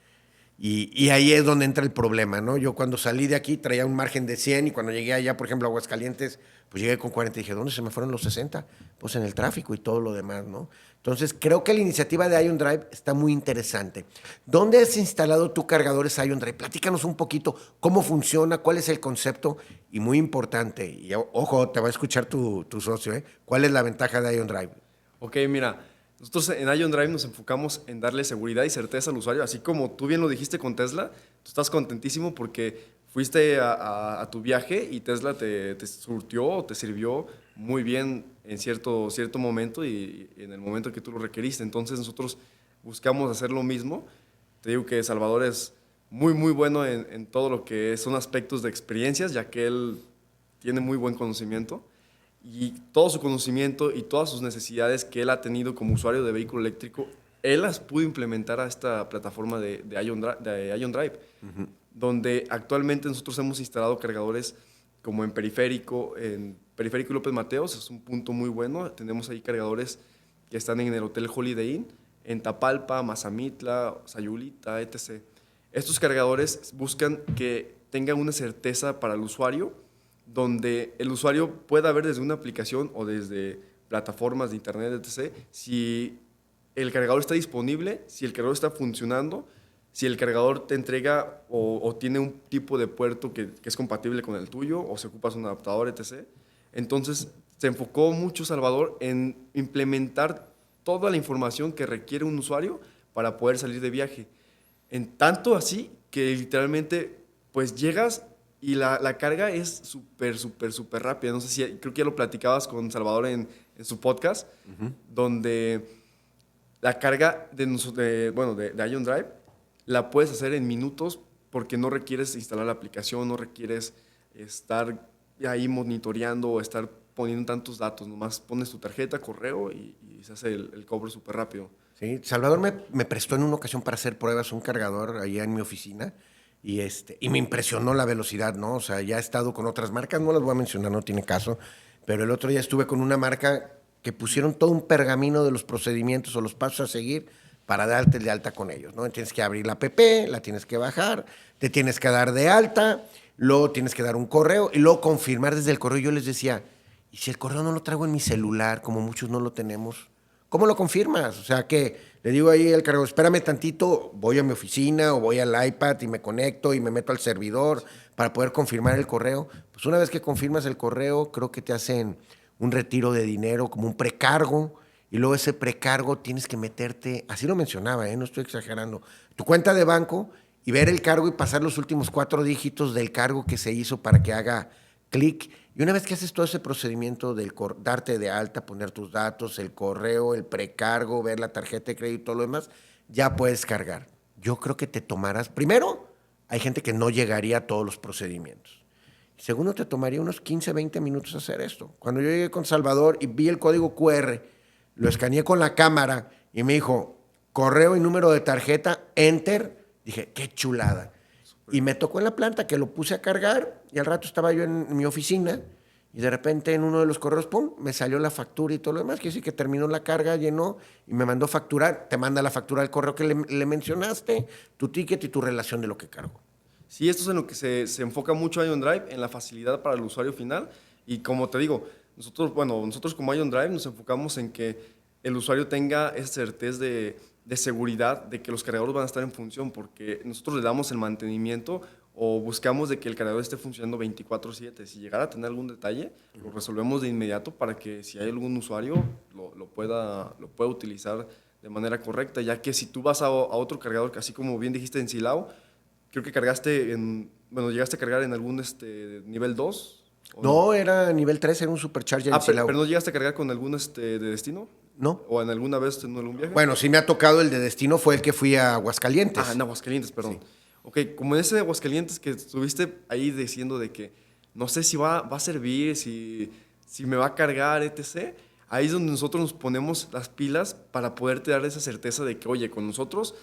Y ahí es donde entra el problema, ¿no? Yo cuando salí de aquí traía un margen de 100 y cuando llegué allá, por ejemplo, a Aguascalientes, pues llegué con 40 y dije, ¿dónde se me fueron los 60? Pues en el tráfico y todo lo demás, ¿no? Entonces, creo que la iniciativa de Ion Drive está muy interesante. ¿Dónde has instalado tu cargadores Ion Drive? Platícanos un poquito cómo funciona, cuál es el concepto y muy importante, y ojo, te va a escuchar tu socio, ¿eh? ¿Cuál es la ventaja de Ion Drive? Ok, mira, nosotros en Ion Drive nos enfocamos en darle seguridad y certeza al usuario, así como tú bien lo dijiste con Tesla, tú estás contentísimo porque fuiste a tu viaje y Tesla te surtió o te sirvió muy bien en cierto momento y en el momento que tú lo requeriste. Entonces nosotros buscamos hacer lo mismo. Te digo que Salvador es muy bueno en todo lo que son aspectos de experiencias, ya que él tiene muy buen conocimiento y todo su conocimiento y todas sus necesidades que él ha tenido como usuario de vehículo eléctrico, él las pudo implementar a esta plataforma de Ion Drive, donde actualmente nosotros hemos instalado cargadores como en Periférico López Mateos, es un punto muy bueno. Tenemos ahí cargadores que están en el Hotel Holiday Inn, en Tapalpa, Mazamitla, Sayulita, etc. Estos cargadores buscan que tengan una certeza para el usuario, donde el usuario pueda ver desde una aplicación o desde plataformas de internet, etc., si el cargador está disponible, si el cargador está funcionando, si el cargador te entrega o tiene un tipo de puerto que es compatible con el tuyo, o si ocupas un adaptador, etc. Entonces, se enfocó mucho Salvador en implementar toda la información que requiere un usuario para poder salir de viaje. En tanto así que literalmente, pues llegas y la carga es súper rápida. No sé si, creo que ya lo platicabas con Salvador en su podcast, donde la carga de Ion Drive la puedes hacer en minutos porque no requieres instalar la aplicación, no requieres estar ahí monitoreando o estar poniendo tantos datos. Nomás pones tu tarjeta, correo y se hace el cobro súper rápido. Sí, Salvador me prestó en una ocasión para hacer pruebas un cargador allá en mi oficina y me impresionó la velocidad, ¿no? O sea, ya he estado con otras marcas, no las voy a mencionar, no tiene caso, pero el otro día estuve con una marca que pusieron todo un pergamino de los procedimientos o los pasos a seguir para darte de alta con ellos, ¿no? Tienes que abrir la app, la tienes que bajar, te tienes que dar de alta, luego tienes que dar un correo y luego confirmar desde el correo. Yo les decía, ¿y si el correo no lo traigo en mi celular, como muchos no lo tenemos? ¿Cómo lo confirmas? O sea, que le digo ahí al cargo, espérame tantito, voy a mi oficina o voy al iPad y me conecto y me meto al servidor para poder confirmar el correo. Pues una vez que confirmas el correo, creo que te hacen un retiro de dinero, como un precargo, y luego ese precargo tienes que meterte, así lo mencionaba, no estoy exagerando, tu cuenta de banco y ver el cargo y pasar los últimos 4 dígitos del cargo que se hizo para que haga clic. Y una vez que haces todo ese procedimiento del darte de alta, poner tus datos, el correo, el precargo, ver la tarjeta de crédito y todo lo demás, ya puedes cargar. Yo creo que te tomarás, primero, hay gente que no llegaría a todos los procedimientos. Segundo, te tomaría unos 15, 20 minutos hacer esto. Cuando yo llegué con Salvador y vi el código QR, lo escaneé con la cámara y me dijo, correo y número de tarjeta, enter, dije, qué chulada. Y me tocó en la planta que lo puse a cargar y al rato estaba yo en mi oficina y de repente en uno de los correos, pum, me salió la factura y todo lo demás. Quiere decir que terminó la carga, llenó y me mandó facturar. Te manda la factura al correo que le mencionaste, tu ticket y tu relación de lo que cargó. Sí, esto es en lo que se enfoca mucho Ion Drive, en la facilidad para el usuario final. Y como te digo, nosotros como Ion Drive nos enfocamos en que el usuario tenga esa certeza de seguridad de que los cargadores van a estar en función, porque nosotros le damos el mantenimiento o buscamos de que el cargador esté funcionando 24/7. Si llegara a tener algún detalle, lo resolvemos de inmediato para que si hay algún usuario lo pueda utilizar de manera correcta, ya que si tú vas a otro cargador, así como bien dijiste en Silao, creo que llegaste a cargar en algún nivel 2. No, era nivel 3, era un supercharger. Pero no llegaste a cargar con algún de destino. No. ¿O en alguna vez en algún viaje? Bueno, sí me ha tocado el de destino, fue el que fui a Aguascalientes. En Aguascalientes, perdón. Sí. Ok, como en ese de Aguascalientes que estuviste ahí diciendo de que no sé si va a servir, si me va a cargar, etc. Ahí es donde nosotros nos ponemos las pilas para poderte dar esa certeza de que, oye, con nosotros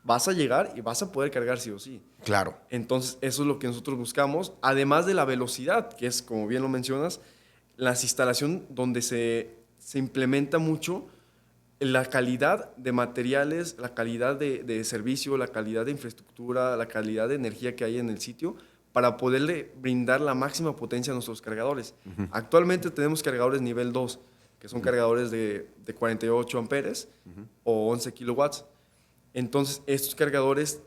vas a llegar y vas a poder cargar sí o sí. Claro. Entonces, eso es lo que nosotros buscamos, además de la velocidad, que es, como bien lo mencionas, la instalación donde se implementa mucho la calidad de materiales, la calidad de servicio, la calidad de infraestructura, la calidad de energía que hay en el sitio para poderle brindar la máxima potencia a nuestros cargadores. Actualmente tenemos cargadores nivel 2, que son cargadores de 48 amperes o 11 kilowatts. Entonces, estos cargadores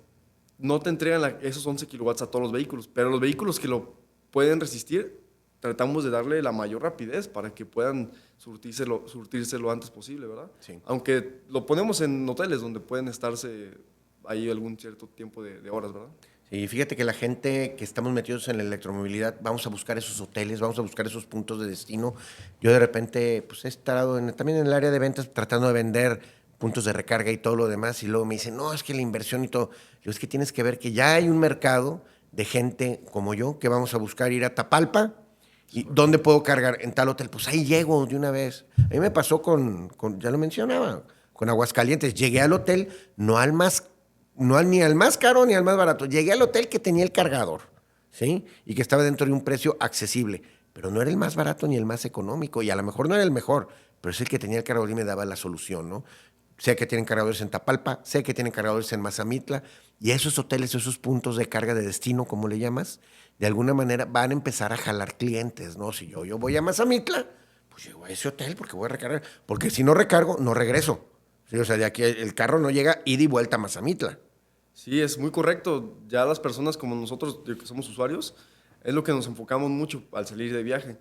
no te entregan esos 11 kilowatts a todos los vehículos, pero los vehículos que lo pueden resistir, tratamos de darle la mayor rapidez para que puedan surtirse lo antes posible, ¿verdad? Sí. Aunque lo ponemos en hoteles donde pueden estarse ahí algún cierto tiempo de horas, ¿verdad? Sí, fíjate que la gente que estamos metidos en la electromovilidad, vamos a buscar esos hoteles, vamos a buscar esos puntos de destino. Yo de repente, pues he estado también en el área de ventas tratando de vender puntos de recarga y todo lo demás, y luego me dicen, no, es que la inversión y todo. Yo, es que tienes que ver que ya hay un mercado de gente como yo que vamos a buscar ir a Tapalpa. ¿Y dónde puedo cargar? En tal hotel. Pues ahí llego de una vez. A mí me pasó ya lo mencionaba, con Aguascalientes. Llegué al hotel, ni al más caro ni al más barato. Llegué al hotel que tenía el cargador, ¿sí? Y que estaba dentro de un precio accesible. Pero no era el más barato ni el más económico. Y a lo mejor no era el mejor, pero es el que tenía el cargador y me daba la solución, ¿no? Sé que tienen cargadores en Tapalpa, sé que tienen cargadores en Mazamitla, y esos hoteles, esos puntos de carga de destino, como le llamas, de alguna manera van a empezar a jalar clientes, ¿no? Si yo voy a Mazamitla, pues llego a ese hotel porque voy a recargar, porque si no recargo, no regreso. Sí, o sea, de aquí el carro no llega ida y vuelta a Mazamitla. Sí, es muy correcto. Ya las personas como nosotros, que somos usuarios, es lo que nos enfocamos mucho al salir de viaje.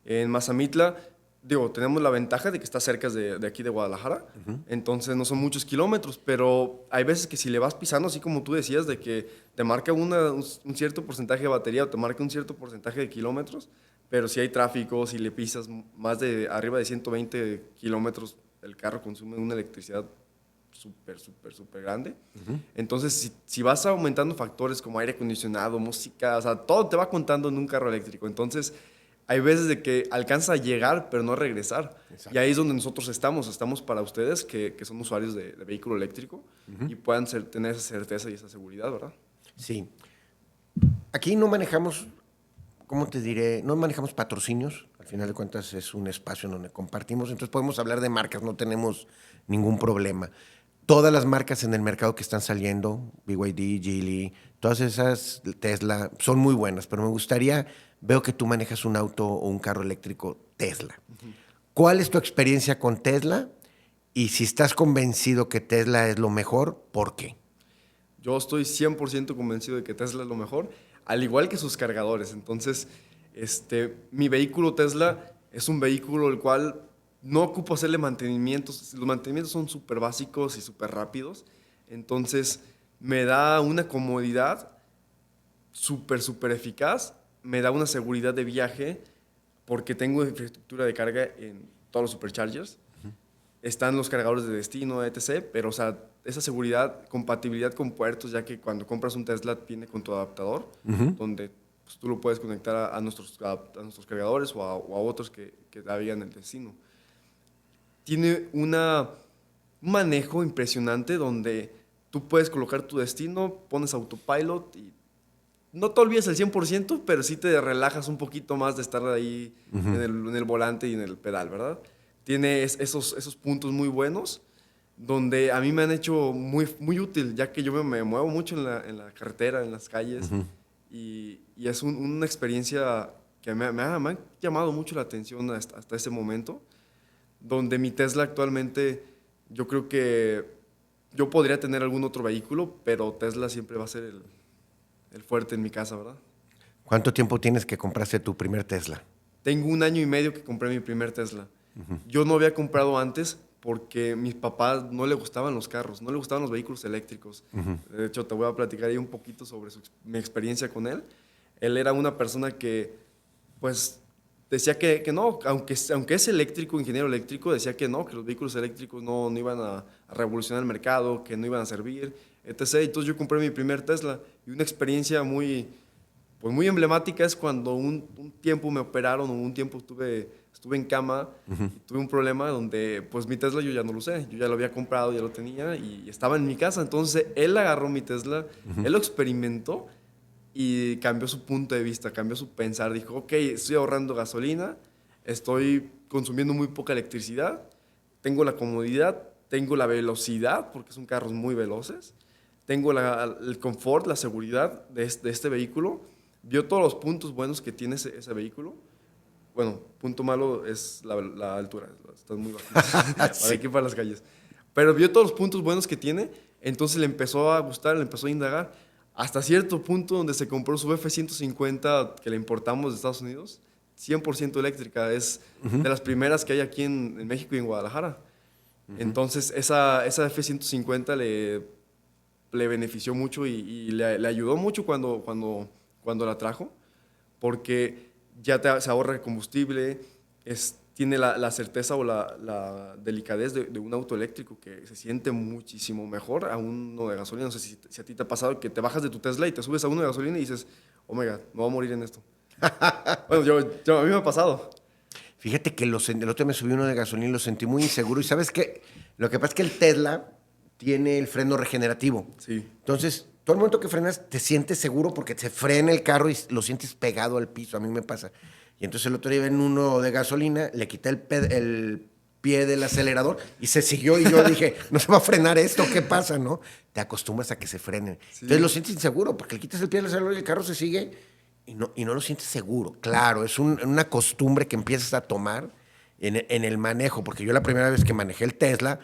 En Mazamitla, digo, tenemos la ventaja de que está cerca de aquí de Guadalajara, entonces no son muchos kilómetros, pero hay veces que si le vas pisando, así como tú decías, de que te marca un cierto porcentaje de batería o te marca un cierto porcentaje de kilómetros, pero si hay tráfico, si le pisas más de arriba de 120 kilómetros, el carro consume una electricidad súper grande. Entonces, si vas aumentando factores como aire acondicionado, música, o sea, todo te va contando en un carro eléctrico. Entonces, hay veces de que alcanza a llegar, pero no a regresar. Exacto. Y ahí es donde nosotros estamos para ustedes que son usuarios de vehículo eléctrico y puedan tener esa certeza y esa seguridad, ¿verdad? Sí. Aquí no manejamos, ¿cómo te diré? No manejamos patrocinios. Al final de cuentas es un espacio en donde compartimos. Entonces podemos hablar de marcas, no tenemos ningún problema. Todas las marcas en el mercado que están saliendo, BYD, Geely, todas esas, Tesla, son muy buenas, pero me gustaría, veo que tú manejas un auto o un carro eléctrico Tesla. ¿Cuál es tu experiencia con Tesla? Y si estás convencido que Tesla es lo mejor, ¿por qué? Yo estoy 100% convencido de que Tesla es lo mejor, al igual que sus cargadores. Entonces, mi vehículo Tesla es un vehículo el cual no ocupo hacerle mantenimientos. Los mantenimientos son súper básicos y súper rápidos. Entonces, me da una comodidad súper eficaz. Me da una seguridad de viaje porque tengo infraestructura de carga en todos los superchargers. Están los cargadores de destino, etc. Pero, o sea, esa seguridad, compatibilidad con puertos, ya que cuando compras un Tesla viene con tu adaptador, donde pues, tú lo puedes conectar a nuestros cargadores o a otros que navegan el destino. Tiene un manejo impresionante donde tú puedes colocar tu destino, pones autopilot y no te olvides el 100%, pero sí te relajas un poquito más de estar ahí en el volante y en el pedal, ¿verdad? Tiene esos puntos muy buenos donde a mí me han hecho muy útil, ya que yo me muevo mucho en la carretera, en las calles, y es una experiencia que me ha llamado mucho la atención hasta ese momento, donde mi Tesla actualmente, yo creo que yo podría tener algún otro vehículo, pero Tesla siempre va a ser el fuerte en mi casa, ¿verdad? ¿Cuánto tiempo tienes que compraste tu primer Tesla? Tengo 1 año y medio que compré mi primer Tesla. Yo no había comprado antes porque a mis papás no le gustaban los carros, no le gustaban los vehículos eléctricos. De hecho, te voy a platicar ahí un poquito sobre mi experiencia con él. Él era una persona que, pues, decía que no, aunque es eléctrico, ingeniero eléctrico, decía que no, que los vehículos eléctricos no iban a revolucionar el mercado, que no iban a servir, etc. Entonces yo compré mi primer Tesla y una experiencia pues muy emblemática es cuando un tiempo me operaron o un tiempo estuve estuve en cama, y tuve un problema donde pues mi Tesla yo ya no lo usé, yo ya lo había comprado, ya lo tenía y estaba en mi casa, entonces él agarró mi Tesla, él lo experimentó y cambió su punto de vista, cambió su pensar, dijo, ok, estoy ahorrando gasolina, estoy consumiendo muy poca electricidad, tengo la comodidad, tengo la velocidad, porque son carros muy veloces, tengo el confort, la seguridad de este vehículo, vio todos los puntos buenos que tiene ese vehículo. Bueno, punto malo es la altura, están muy bajitos para aquí para las calles. Pero vio todos los puntos buenos que tiene, entonces le empezó a gustar, le empezó a indagar, hasta cierto punto donde se compró su F-150 que le importamos de Estados Unidos, 100% eléctrica, es de las primeras que hay aquí en México y en Guadalajara. Entonces esa F-150 le benefició mucho y le ayudó mucho cuando la trajo, porque ya se ahorra el combustible, tiene la certeza o la delicadez de un auto eléctrico que se siente muchísimo mejor a uno de gasolina. No sé si a ti te ha pasado que te bajas de tu Tesla y te subes a uno de gasolina y dices, oh my God, me voy a morir en esto. Bueno, a mí me ha pasado. Fíjate que el otro día me subí uno de gasolina y lo sentí muy inseguro. Y ¿sabes qué? Lo que pasa es que el Tesla tiene el freno regenerativo. Sí. Entonces, todo el momento que frenas te sientes seguro porque se frena el carro y lo sientes pegado al piso. A mí me pasa. Y entonces el otro día en uno de gasolina, le quité el pie del acelerador y se siguió. Y yo dije, no se va a frenar esto, ¿qué pasa? ¿No? Te acostumbras a que se frene. Sí. Entonces lo sientes inseguro porque le quitas el pie del acelerador y el carro se sigue y no lo sientes seguro. Claro, es una costumbre que empiezas a tomar en el manejo. Porque yo la primera vez que manejé el Tesla,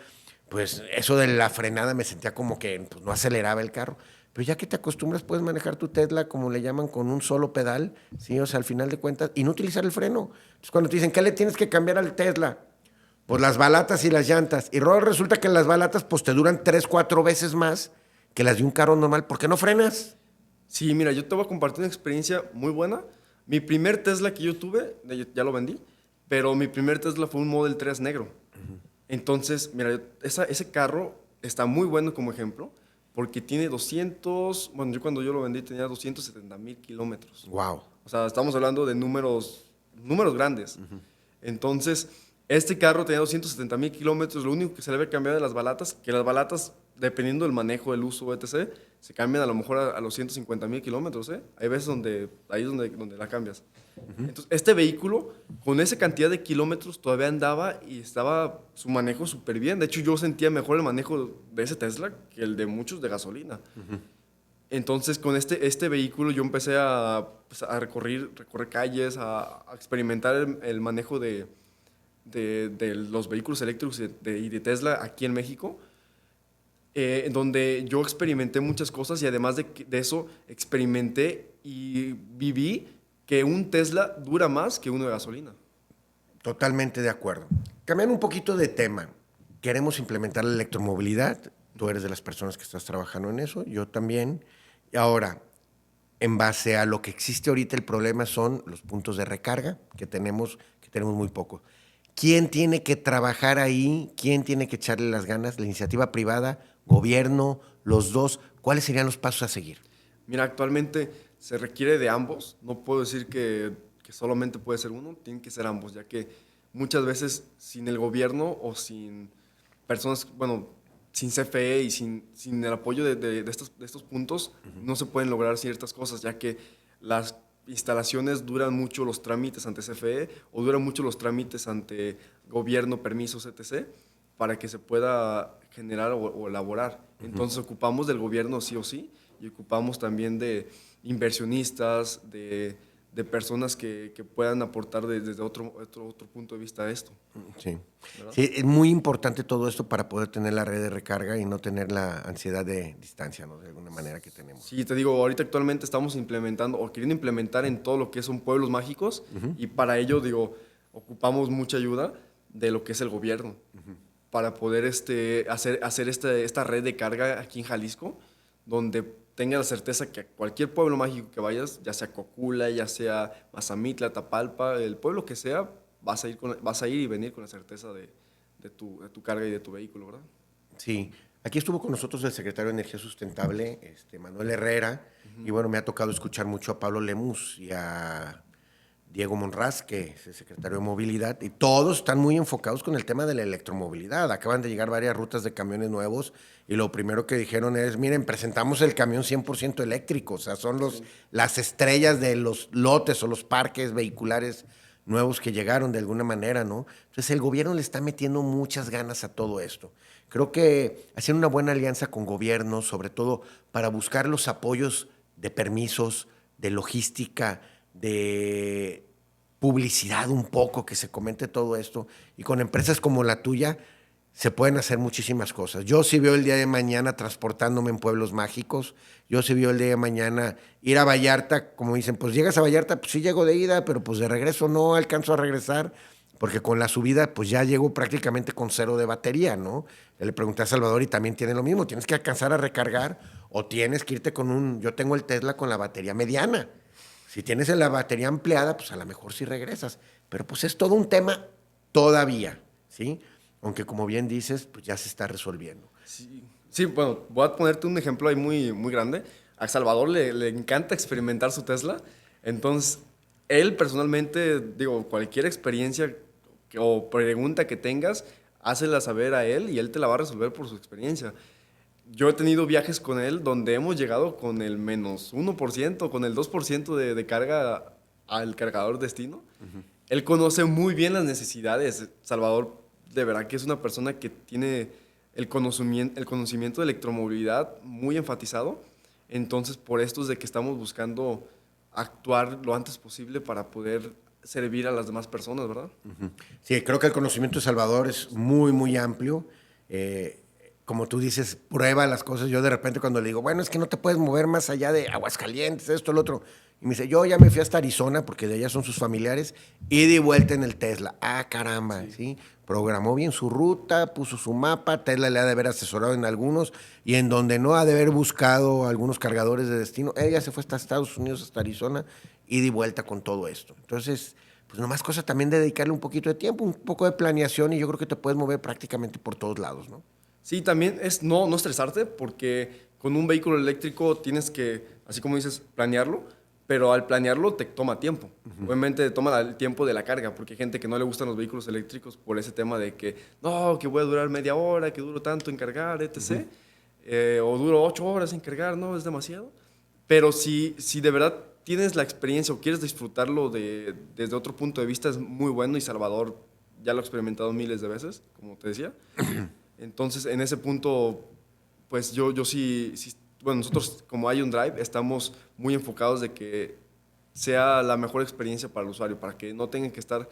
pues eso de la frenada me sentía como que pues, no aceleraba el carro. Pero ya que te acostumbras, puedes manejar tu Tesla, como le llaman, con un solo pedal, ¿sí? O sea, al final de cuentas, y no utilizar el freno. Entonces, cuando te dicen, ¿qué le tienes que cambiar al Tesla? Pues las balatas y las llantas. Y resulta que las balatas, pues te duran 3, 4 veces más que las de un carro normal. ¿Por qué no frenas? Sí, mira, yo te voy a compartir una experiencia muy buena. Mi primer Tesla que yo tuve, ya lo vendí, pero mi primer Tesla fue un Model 3 negro. Entonces, mira, ese carro está muy bueno como ejemplo, porque tiene 200, bueno, cuando yo lo vendí tenía 270,000 kilómetros. Wow. O sea, estamos hablando de números grandes. Entonces, este carro tenía 270,000 kilómetros, lo único que se le había cambiado de las balatas, que las balatas, dependiendo del manejo, del uso, etc., se cambian a lo mejor a los 150,000 kilómetros, ¿eh? Hay veces ahí es donde la cambias. Entonces, este vehículo, con esa cantidad de kilómetros, todavía andaba y estaba su manejo súper bien. De hecho, yo sentía mejor el manejo de ese Tesla que el de muchos de gasolina. Entonces, con este vehículo yo empecé pues, a recorrer calles, a experimentar el manejo de los vehículos eléctricos y de Tesla aquí en México, en donde yo experimenté muchas cosas y además de eso experimenté y viví que un Tesla dura más que uno de gasolina. Totalmente de acuerdo. Cambiando un poquito de tema, queremos implementar la electromovilidad. Tú eres de las personas que estás trabajando en eso, yo también. Y ahora, en base a lo que existe ahorita, el problema son los puntos de recarga que tenemos muy poco. ¿Quién tiene que trabajar ahí? ¿Quién tiene que echarle las ganas? ¿La iniciativa privada, gobierno, los dos? ¿Cuáles serían los pasos a seguir? Mira, actualmente se requiere de ambos. No puedo decir que solamente puede ser uno, tienen que ser ambos, ya que muchas veces sin el gobierno o sin personas, bueno, sin CFE y sin el apoyo de estos puntos, no se pueden lograr ciertas cosas, ya que las instalaciones duran mucho los trámites ante CFE o duran mucho los trámites ante gobierno, permisos, etc., para que se pueda generar o elaborar. Entonces ocupamos del gobierno sí o sí y ocupamos también de inversionistas, de personas que puedan aportar desde otro punto de vista a esto. Sí. Sí, es muy importante todo esto para poder tener la red de recarga y no tener la ansiedad de distancia, ¿no? De alguna manera que tenemos. Sí, te digo, ahorita actualmente estamos implementando o queriendo implementar en todo lo que son pueblos mágicos y para ello, digo, ocupamos mucha ayuda de lo que es el gobierno para poder hacer esta red de carga aquí en Jalisco, donde tenga la certeza que a cualquier pueblo mágico que vayas, ya sea Cocula, ya sea Mazamitla, Tapalpa, el pueblo que sea, vas a ir y venir con la certeza de tu carga y de tu vehículo, ¿verdad? Sí. Aquí estuvo con nosotros el secretario de Energía Sustentable, Manuel Herrera, y bueno, me ha tocado escuchar mucho a Pablo Lemus y a Diego Monraz, que es el secretario de Movilidad, y todos están muy enfocados con el tema de la electromovilidad. Acaban de llegar varias rutas de camiones nuevos y lo primero que dijeron es, miren, presentamos el camión 100% eléctrico, o sea, son las estrellas de los lotes o los parques vehiculares nuevos que llegaron de alguna manera, ¿no? Entonces el gobierno le está metiendo muchas ganas a todo esto. Creo que haciendo una buena alianza con gobiernos, sobre todo para buscar los apoyos de permisos, de logística, de publicidad un poco, que se comente todo esto, y con empresas como la tuya se pueden hacer muchísimas cosas. Yo sí veo el día de mañana transportándome en pueblos mágicos, yo sí veo el día de mañana ir a Vallarta, como dicen, pues llegas a Vallarta, pues sí llego de ida, pero pues de regreso no alcanzo a regresar, porque con la subida pues ya llego prácticamente con cero de batería, ¿no? Le pregunté a Salvador y también tiene lo mismo, tienes que alcanzar a recargar o tienes que irte con yo tengo el Tesla con la batería mediana. Si tienes la batería ampliada, pues a lo mejor sí regresas. Pero pues es todo un tema todavía, ¿sí? Aunque como bien dices, pues ya se está resolviendo. Sí, sí, bueno, voy a ponerte un ejemplo ahí muy, muy grande. A Salvador le encanta experimentar su Tesla. Entonces, él personalmente, digo, cualquier experiencia o pregunta que tengas, hácela saber a él y él te la va a resolver por su experiencia. Yo he tenido viajes con él donde hemos llegado con el -1%, con el 2% de carga al cargador destino. Él conoce muy bien las necesidades. Salvador, de verdad que es una persona que tiene el conocimiento de electromovilidad muy enfatizado. Entonces, por esto es de que estamos buscando actuar lo antes posible para poder servir a las demás personas, ¿verdad? Sí, creo que el conocimiento de Salvador es muy, muy amplio. Eh, Como tú dices, prueba las cosas. Yo de repente cuando le digo, bueno, es que no te puedes mover más allá de Aguascalientes, esto, lo otro. Y me dice, yo ya me fui hasta Arizona, porque de allá son sus familiares, y di vuelta en el Tesla. Ah, caramba, ¿sí? Programó bien su ruta, puso su mapa, Tesla le ha de haber asesorado en algunos, y en donde no ha de haber buscado algunos cargadores de destino, ella se fue hasta Estados Unidos, hasta Arizona, y di vuelta con todo esto. Entonces, pues nomás cosa también de dedicarle un poquito de tiempo, un poco de planeación, y yo creo que te puedes mover prácticamente por todos lados, ¿no? Sí, también es no estresarte porque con un vehículo eléctrico tienes que, así como dices, planearlo, pero al planearlo te toma tiempo. Obviamente toma el tiempo de la carga, porque hay gente que no le gustan los vehículos eléctricos por ese tema de que, no, que voy a durar media hora, que duro tanto en cargar, etc. O duro 8 horas en cargar, no, es demasiado. Pero si de verdad tienes la experiencia o quieres disfrutarlo desde otro punto de vista, es muy bueno y Salvador ya lo ha experimentado miles de veces, como te decía. Entonces, en ese punto, pues yo sí, bueno, nosotros como Ion Drive estamos muy enfocados de que sea la mejor experiencia para el usuario, para que no tengan que estar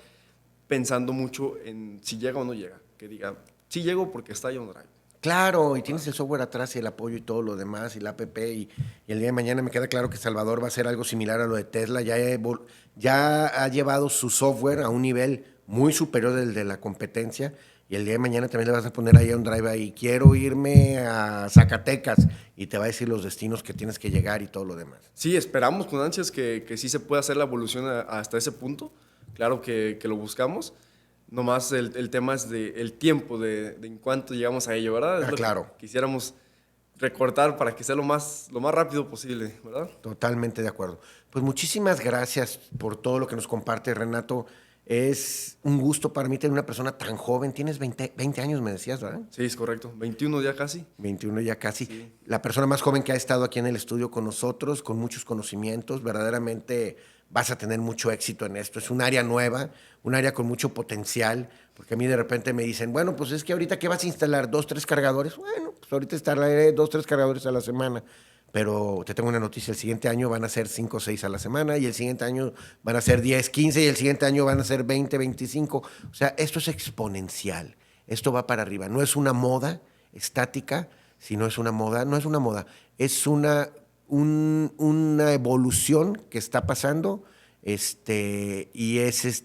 pensando mucho en si llega o no llega, que diga, sí llego porque está Ion Drive. Claro, y tienes el software atrás y el apoyo y todo lo demás, y la app, y el día de mañana me queda claro que Salvador va a hacer algo similar a lo de Tesla, ya ha llevado su software a un nivel muy superior del de la competencia, y el día de mañana también le vas a poner ahí a un drive ahí, quiero irme a Zacatecas, y te va a decir los destinos que tienes que llegar y todo lo demás. Sí, esperamos con ansias que sí se pueda hacer la evolución hasta ese punto. Claro que lo buscamos. Nomás el tema es el tiempo de en cuánto llegamos a ello, ¿verdad? Es Ah, lo que claro. quisiéramos recortar para que sea lo más rápido posible, ¿verdad? Totalmente de acuerdo. Pues muchísimas gracias por todo lo que nos comparte, Renato. Es un gusto para mí tener una persona tan joven. Tienes 20 años, me decías, ¿verdad? Sí, es correcto. 21 ya casi. 21 ya casi. Sí. La persona más joven que ha estado aquí en el estudio con nosotros, con muchos conocimientos. Verdaderamente vas a tener mucho éxito en esto. Es un área nueva, un área con mucho potencial, porque a mí de repente me dicen, bueno, pues es que ahorita ¿qué vas a instalar? ¿2, 3 cargadores? Bueno, pues ahorita instalaré 2, 3 cargadores a la semana. Pero te tengo una noticia, el siguiente año van a ser 5 o 6 a la semana, y el siguiente año van a ser 10, 15, y el siguiente año van a ser 20, 25. O sea, esto es exponencial, esto va para arriba. No es una moda estática, sino es una moda, no es una moda, es una evolución que está pasando, y es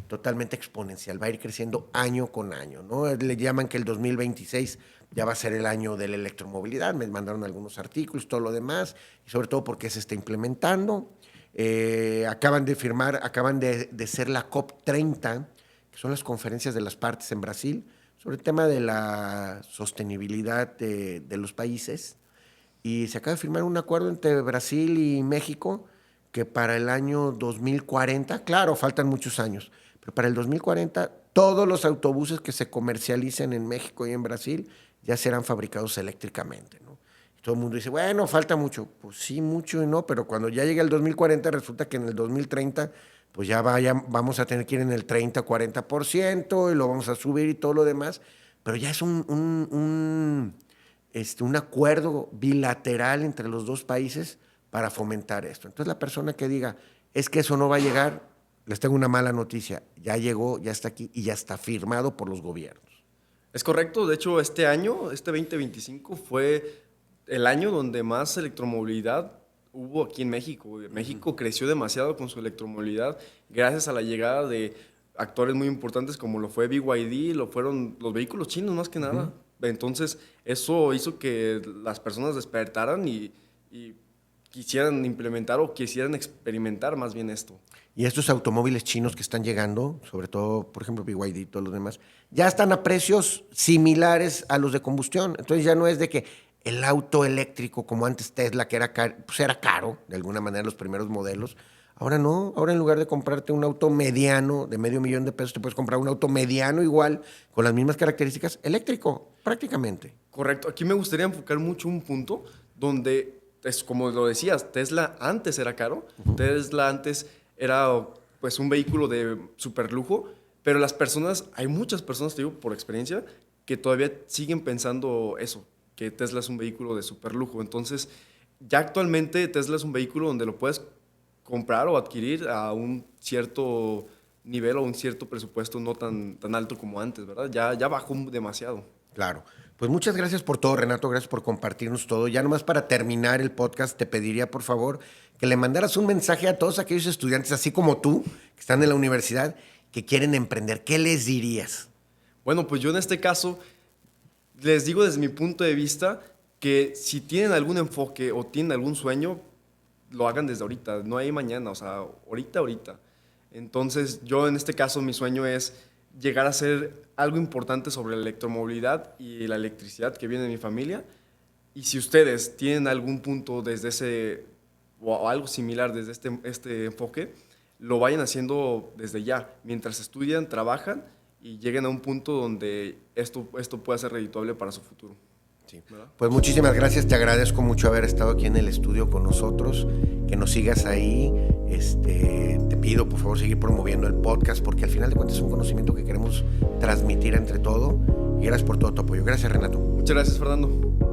totalmente exponencial, va a ir creciendo año con año, ¿no? Le llaman que el 2026 ya va a ser el año de la electromovilidad, me mandaron algunos artículos, todo lo demás, y sobre todo porque se está implementando. Acaban de firmar, acaban de ser la COP30, que son las conferencias de las partes en Brasil, sobre el tema de la sostenibilidad de los países, y se acaba de firmar un acuerdo entre Brasil y México que para el año 2040, claro, faltan muchos años, pero para el 2040 todos los autobuses que se comercialicen en México y en Brasil ya serán fabricados eléctricamente, ¿no? Y todo el mundo dice, bueno, falta mucho. Pues sí, mucho y no, pero cuando ya llegue el 2040 resulta que en el 2030 pues ya vamos a tener que ir en el 30 o 40% y lo vamos a subir y todo lo demás, pero ya es un acuerdo bilateral entre los dos países para fomentar esto. Entonces la persona que diga, es que eso no va a llegar, les tengo una mala noticia, ya llegó, ya está aquí y ya está firmado por los gobiernos. Es correcto, de hecho este año, este 2025, fue el año donde más electromovilidad hubo aquí en México. México creció demasiado con su electromovilidad gracias a la llegada de actores muy importantes como lo fue BYD, lo fueron los vehículos chinos más que nada. Entonces eso hizo que las personas despertaran y quisieran implementar o quisieran experimentar más bien esto. Y estos automóviles chinos que están llegando, sobre todo, por ejemplo, BYD y todos los demás, ya están a precios similares a los de combustión. Entonces ya no es de que el auto eléctrico, como antes Tesla, que era caro, de alguna manera, los primeros modelos. Ahora no, ahora en lugar de comprarte un auto mediano de $500,000, te puedes comprar un auto mediano igual, con las mismas características, eléctrico, prácticamente. Correcto, aquí me gustaría enfocar mucho un punto donde, como lo decías, Tesla antes era caro, Tesla antes era pues un vehículo de super lujo, pero hay muchas personas, te digo por experiencia, que todavía siguen pensando eso, que Tesla es un vehículo de super lujo. Entonces, ya actualmente Tesla es un vehículo donde lo puedes comprar o adquirir a un cierto nivel o un cierto presupuesto no tan alto como antes, ¿verdad? Ya bajó demasiado. Claro. Pues muchas gracias por todo, Renato. Gracias por compartirnos todo. Ya nomás para terminar el podcast, te pediría, por favor, que le mandaras un mensaje a todos aquellos estudiantes, así como tú, que están en la universidad, que quieren emprender. ¿Qué les dirías? Bueno, pues yo en este caso les digo desde mi punto de vista que si tienen algún enfoque o tienen algún sueño, lo hagan desde ahorita, no hay mañana, o sea, ahorita. Entonces, yo en este caso mi sueño es llegar a ser algo importante sobre la electromovilidad y la electricidad que viene de mi familia. Y si ustedes tienen algún punto desde ese, o algo similar desde este enfoque, lo vayan haciendo desde ya, mientras estudian, trabajan y lleguen a un punto donde esto pueda ser redituable para su futuro. Sí. Pues muchísimas gracias, te agradezco mucho haber estado aquí en el estudio con nosotros, que nos sigas ahí, te pido por favor seguir promoviendo el podcast porque al final de cuentas es un conocimiento que queremos transmitir entre todo y gracias por todo tu apoyo. Gracias, Renato. Muchas gracias, Fernando.